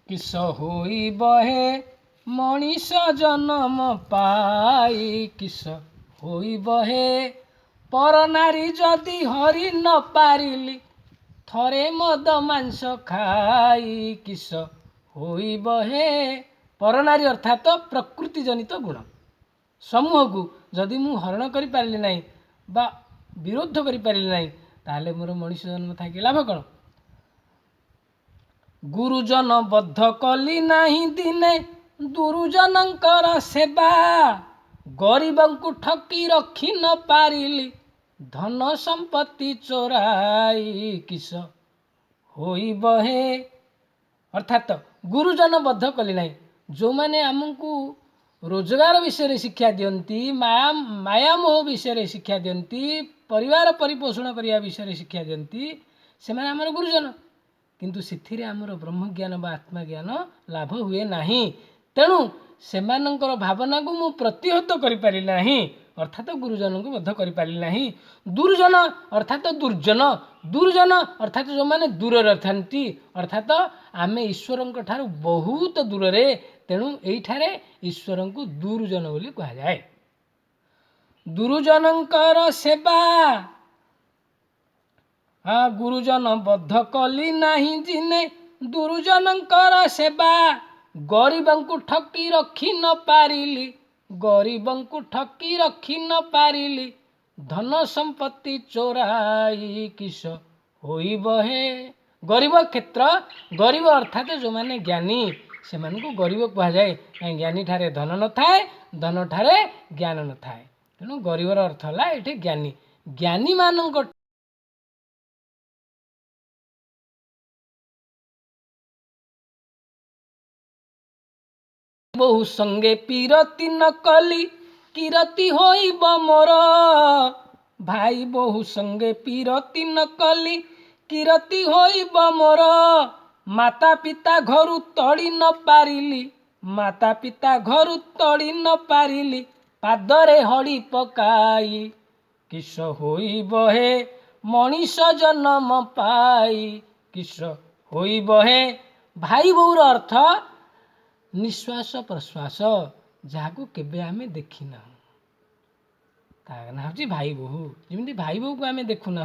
किस होई बहे मनीष जन्म पाई किस होई बहे पर नारी जदि हरि न पारिली थरे मद मांस खाई किस होई बहे पर नारी अर्थात प्रकृति जनित गुण समूह को जदि मु हरण कर पारिली नहीं बा विरोध कर पारिली नहीं ताले मोर मनीष जन्म था कि लाभ कौन गुरुजन बद्ध कली नाही दिने दुरुजनकर सेवा गरीबंकु ठकी रखी न पारिली धन संपत्ति चोराई किस होई बहे अर्थात गुरुजन बद्ध कली नाही जो माने आमको रोजगार विषय शिक्षा दियंती माया मोह विषय शिक्षा दियंती परिवार परिपोषण करने विषय शिक्षा दियंती से माने आमर गुरुजन किंतु सिथिरे आमर ब्रह्मज्ञान बा आत्मज्ञान लाभ हुए नाही तेणु सेमानंकर भावना को मु प्रतिहत करि पारि नाही अर्थात गुरुजन को बद्ध करि पारि नाही दुर्जन अर्थात दुर्जन दुर्जन अर्थात जो माने दूर रहथंती अर्थात आमे ईश्वरंक ठारू बहुत दूर रे तेणु एठारे ईश्वर को दुर्जन बोली कहा जाए दुर्जनंकर सेवा गुरुजन बद्ध कली नाही जिने दुर्जनंकर सेवा गरीबंकु ठकी रखी न पारिली गरीबंकु ठकी रखी न पारिली धन संपत्ति चोराई किस होई बहे गरीब क्षेत्र गरीब अर्थात जो माने ज्ञानी से मानू गरीब कह जाए ज्ञानी ठारे धन न थाए धन ठारे ज्ञान न थाए तेणु गरीबर अर्थ है ये ज्ञानी ज्ञानी मानक बहु संगे पीरती न कली किरती होइब मोर भाई बहु संगे पीरती न कली किरती होइब मोर माता पिता घरु तड़ी न पारिली माता पिता घरु तड़ी न पारिली पादरे हड़ी पकाई किस होइब हे मनीष जन्म पाई किस होइब हे भाई बोर अर्थ निश्वास प्रश्वास जहाँ को केबे आमे देखी ना ना भाई बोहू जमी भाई बोहू को आमे देखु ना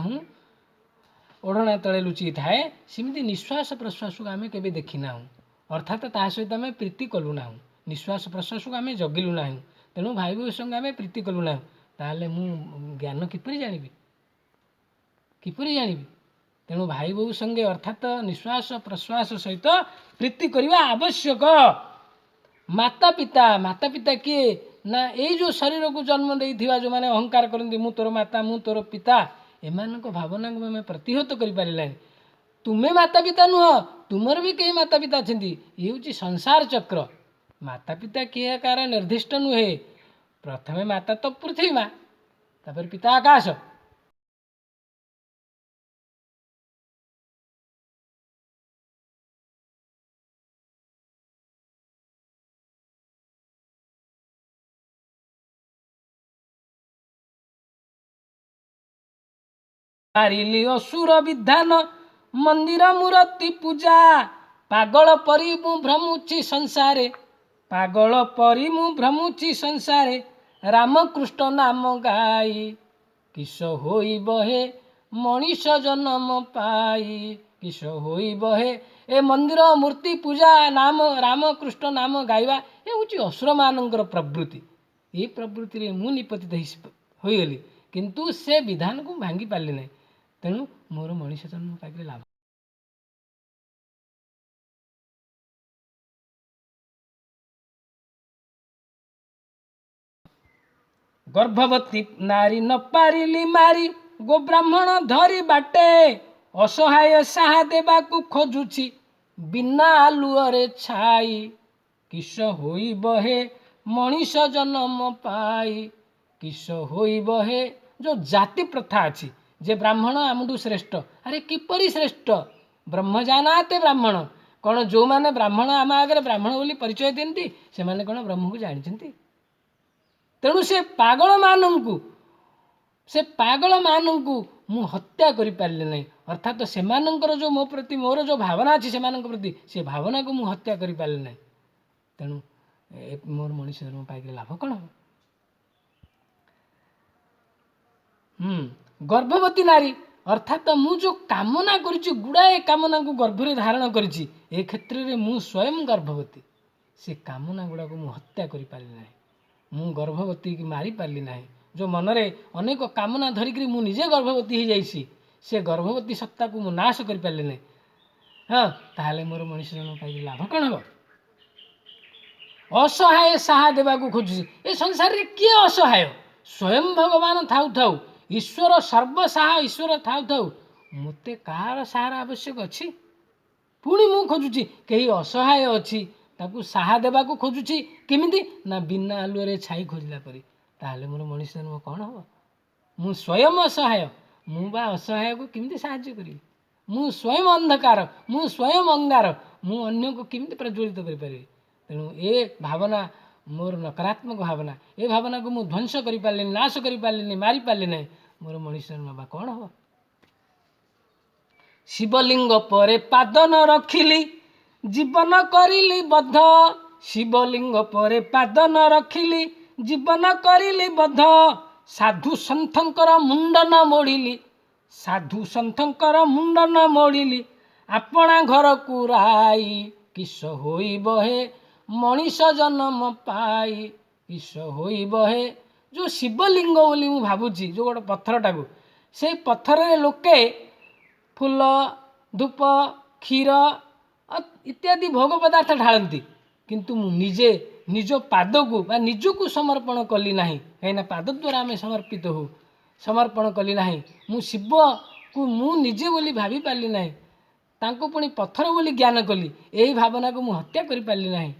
ओढ़ना तले लुचि थाए सेमती निश्वास प्रश्वास को आमे केबे देखी ना अर्थात ता सहित आमे प्रीति कलु ना निश्वास प्रश्वास को आमे जगिलु ना तेणु भाई बोहू संगे आमे प्रीति कलु ना ताले मु ज्ञान किपरि जानिबी तेणु भाई बोहू संगे अर्थात निश्वास प्रश्वास सहित प्रीति करवा आवश्यक माता पिता किए ना ये जो शरीर को जन्म देइथिबा जो माने अहंकार करती मु तोर माता मु तोर पिता एमान भावना को मैं प्रतिहत कर पारे तुम्हें माता पिता नुह तुमर भी कई माता पिता अच्छा ये हूँ संसार चक्र माता पिता किए कार निर्दिष्ट नुहे प्रथमे माता तो पृथ्वी माँ तापर पिता आकाश पारिली असुर विधान मंदिर मूर्ति पूजा पागल परी मु भ्रमुची संसारे पागल परी मु भ्रमुची संसारे रामकृष्ण नाम गाई किस होई बहे मनीष जन्म पाई किस होई बहे ए मंदिर मूर्ति पूजा नाम रामकृष्ण नाम गाइबा ये हूँ असुर मानकर प्रवृत्ति ये प्रवृत्ति मु निपतित होगली किंतु से विधान को भांगी पारे ना तेणु मोर मनीष जन्म पाइले लाभ गर्भवती नारी न पारिली मारी गो ब्राह्मण धरी बाटे असहाय साहा देवा को खोजुची बिना आलुअरे छाई किस होई बहे मनीष जन्म पाई किस होई बहे जो जाति प्रथा अच्छी जे ब्राह्मण आमठू श्रेष्ठ अरे किपरि श्रेष्ठ ब्रह्म जानाते ब्राह्मण कौन जो माने ब्राह्मण आम आगे ब्राह्मण बोली परिचय दिखती से माने कौन ब्रह्म को जानी तेणु से पागल मानू मु हत्या कर पारे ना अर्थात तो सेमानंकर जो मो प्रति मोर जो भावना अच्छी सेमानंक प्रति से भावना को मुझे हत्या कर पारे ना तेणु मोर मनीष जन्म पाइक लाभ कौन हम गर्भवती नारी अर्थात मु जो कामना करुच्ची गुड़ाए कामना को गर्भरे धारण करुच्ची ए क्षेत्र में मु स्वयं गर्भवती से कामना गुड़ा को मु हत्या कर पारे ना मु गर्भवती की मारी पारली ना जो मनरे अनेक कामना धरिक मु निजे गर्भवती हो जाइसी से गर्भवती सत्ता को मु नाश कर पारे ना हाँ ताहले मोर मनीष जन्म पाइक लाभ कौन हम असहाय साहा देवा को खोजुची ए संसार रे किए असहाय स्वयं भगवान थाउ थाउ ईश्वर सर्वसाहा ईश्वर थाउ थाउ मते कार सहारा आवश्यक अच्छी पुणी मु खोजुची कहीं असहाय अच्छी ताकू साहा देवा को खोजुची केमिति ना बिना आलुरे छाई खोजला परी ताहले मोर मनीष जन्म कौन हम मु स्वयं असहाय मु बा असहाय को केमिति साहाय्य करी मु स्वयं अंधकार मु स्वयं अंगार मु अन्य को केमिति प्रज्वलित करि पारे तेणु ए भावना मोर नकारात्मक भावना ए भावना को मु ध्वंस करि पारले नाश करि पारले मारी पारले नहीं मोर मनीष जन्म बा कौन हम शिवलिंग परे पाद न रखिली जीवन करिली बद्ध शिवलिंग परे पाद न रखिली जीवन करिली बद्ध साधु सन्थंकर मुंड न मोड़िली साधु सन्थंकर मुंड न मोड़िली आपणा घर को राई किस होई बहे मनीष जन्म पाई किस होई बहे जो शिवलिंग बोली मु भावुची जो गोटे पत्थरटा को से पत्थर लोके फूल धूप क्षीर इत्यादि भोग पदार्थ ढालती किंतु मु निजे निज पाद को बा निज को समर्पण कली नहीं कहीं पाद द्वारा आम समर्पित हो समर्पण कली नहीं मु शिव को मु निजे बोली भाभी पारली नहीं तांको पुणी पत्थर बोली ज्ञान कली यही भावना को मु हत्या कर पारली नहीं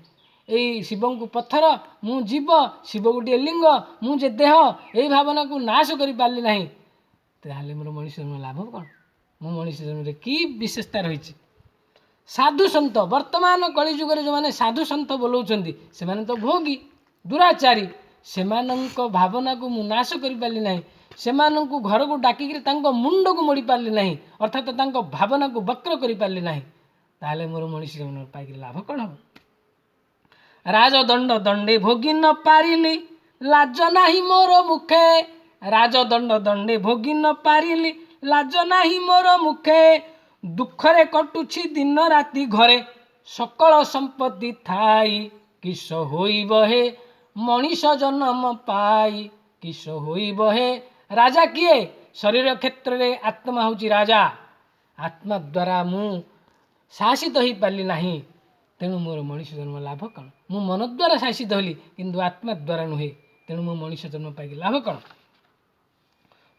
यही शिव को पत्थर मु जीव शिव गोटे लिंग मुझे देह यही भावना को नाश कर पारली नहीं ताहले मोर मनीष जन्म लाभ कौन मो मनीष जन्म की विशेषता रही साधु सन्त वर्तमान कलिजुग जो मैंने साधु सन्त बोलाउछन्ति से तो भोगी दुराचारी से भावना को मु नाश कर पारली नहीं से घर को डाकिक मुंड को मोड़ी पारली नहीं अर्थात भावना को वक्र कर पारली नहीं ताहले मोर मनीष जन्म पाइक लाभ कौन हम राजदंड दंडे भोगी न पारिली लाज नाही मोर मुखे राजदंड दंडे भोगी न पारिली लाज नाही मोर मुखे दुखरे कटुछि दिन राति घरे सकल संपत्ति थाई किस होई बहे मनीष जन्म पाई किस होई बहे राजा किए शरीर क्षेत्र रे आत्मा होची राजा आत्मा द्वारा मु शासित हो पारली नहीं तेणु मोर मनीष जन्म लाभ कौन मु मन द्वारा शासित होली किंतु आत्मा द्वारा नुहे तेणु मो मनीष जन्म पाइक लाभ कौन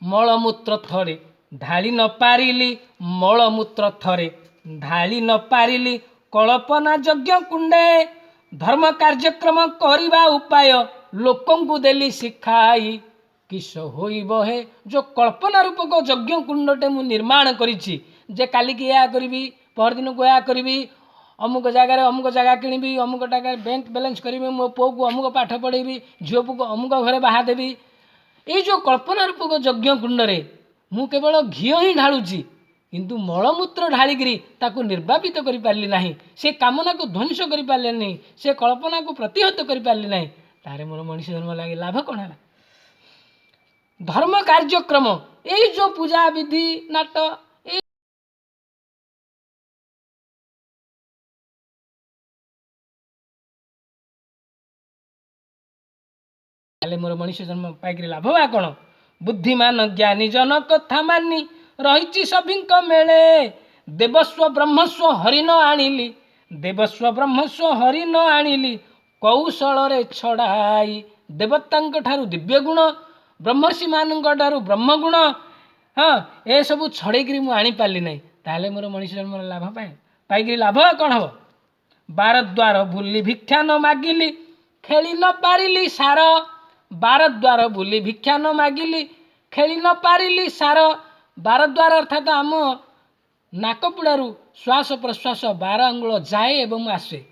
मलमूत्र थरे ढाली न पारिली मलमूत्र थरे ढाली न पारिली कल्पना यज्ञ कुंडे धर्म कार्यक्रम करिबा उपाय लोकंकु देली शिखाई किस होई बहे जो कल्पना रूपक यज्ञ कुंडटे मु निर्माण करिछि जे काली की या करिवि पर दिन को या करिवि अमुक जगह किणवी अमुक जगह बैंक बैलेंस करी मो पु को अमुक पाठ पढ़ेबी झील को अमुक घरे बाहा देवी ये जो कल्पना रूपक यज्ञ कुंडरे मु केवल घी ही ढालुची किंतु मलमूत्र ढालिकी ताकू निर्वापित कर पारली नहीं से कामना को ध्वंस कर पारे नहीं से कल्पना को प्रतिहत कर पारली नहीं तारे मोर मनीष जन्म लगे लाभ कौन है धर्म कार्यक्रम ये जो पूजा विधि नाट मोर मनीष जन्म पाइक लाभ बा कौन बुद्धिमान ज्ञानी जन कथा मानी रही सभी मेले देवस्व ब्रह्मस्व हरि न आनिली देवस्व ब्रह्मस्व हरि न आनिली कौशल छड़ाई देवता ठारू दिव्य गुण ब्रह्मर्षि मान ब्रह्म गुण हाँ ये सब छड़ेक मुझे पारली नहीं ताहले मोर मनीष जन्म लाभ पाए पाइक लाभ कौन हम बार द्वार बुली भिक्षा न मागिली खेली न पारिली सार बार द्वार बुली भिक्षा न मागिली खेली न पारिली सार बार द्वार अर्थात आम नाकपुड़ारू श्वास प्रश्वास 12 अंगुल जाए एवं आसे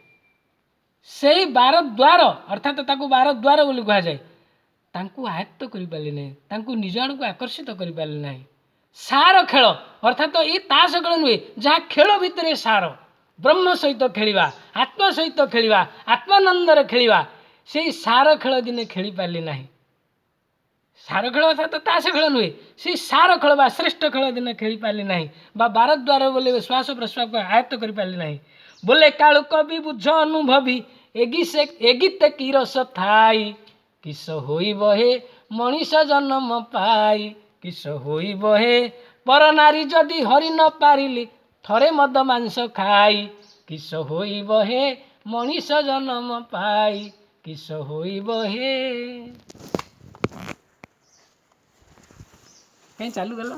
से बार द्वार अर्थात ताकू बार द्वार बोली कह जाए तांकू आयत्त कर पारे नहीं तांकू निज आड़ को आकर्षित कर पारे नहीं सार खेल अर्थात ये ताश खेल नुहे जहाँ खेल भितर सार ब्रह्म सहित खेलिवा आत्मा सहित खेलिवा आत्मानंदर खेलिवा से सार खेल दिने खेली पारली नहीं सार खेल अर्थात ताश खेल नुहे से सार खेल बा श्रेष्ठ खेल दिन खेली पारली नहीं बा भारद्वार बोले श्वास प्रश्वास को आयत्त कर पारली नहीं बोले कालु कवि बुझ अनुभवी एगीते की रस थाई किस होई बहे मनीष जन्म पाई किस होई बहे पर नारी जदि हरि न पारिली थरे मद मांस खाई किस होई बहे मनीष जन्म पाई किस होई बहे कहीं चालू गला